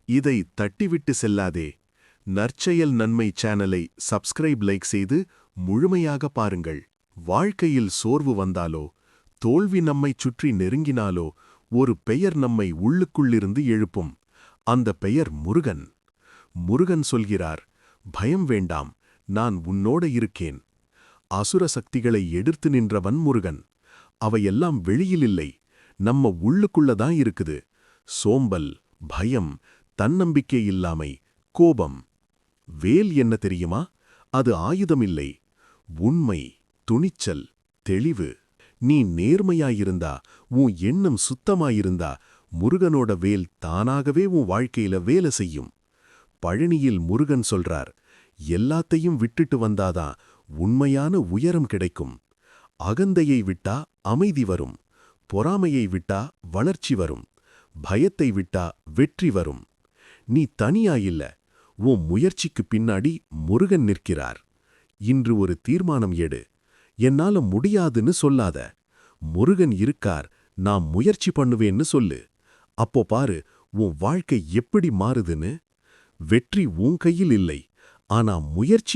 இதை தட்டிவிட்டு செல்லாதே. நற்செயல் நன்மை சேனலை சப்ஸ்கிரைப் லைக் செய்து முழுமையாக பாருங்கள். வாழ்க்கையில் சோர்வு வந்தாலோ, தோல்வி நம்மைச் சுற்றி நெருங்கினாலோ, ஒரு பெயர் நம்மை உள்ளுக்குள்ளிருந்து எழுப்பும். அந்த பெயர் முருகன். முருகன் சொல்கிறார், பயம் வேண்டாம், நான் உன்னோட இருக்கேன். அசுர சக்திகளை எதிர்த்து நின்றவன் முருகன். அவையெல்லாம் வெளியிலில்லை, நம்ம உள்ளுக்குள்ளதான் இருக்குது. சோம்பல், பயம், தன்னம்பிக்கை இல்லாமை, கோபம். வேல் என்ன தெரியுமா? அது ஆயுதமில்லை. உண்மை, துணிச்சல், தெளிவு. நீ நேர்மையாயிருந்தா, உன் எண்ணம் சுத்தமாயிருந்தா, முருகனோட வேல் தானாகவே உன் வாழ்க்கையில வேலை செய்யும். பழனியில் முருகன் சொல்றார், எல்லாத்தையும் விட்டுட்டு வந்தாதான் உண்மையான உயரம் கிடைக்கும். அகந்தையை விட்டா அமைதி வரும், பொறாமையை விட்டா வளர்ச்சி வரும், பயத்தை விட்டா வெற்றி வரும். நீ தனியாயில்ல, உன் முயற்சிக்கு பின்னாடி முருகன் நிற்கிறார். இன்று ஒரு தீர்மானம் எடு. என்னால முடியாதுன்னு சொல்லாத. முருகன் இருக்கார், நான் முயற்சி பண்ணுவேன்னு சொல்லு. அப்போ பாரு, உன் வாழ்க்கை எப்படி மாறுதுன்னு. வெற்றி உன் கையில் இல்லை, ஆனா முயற்சி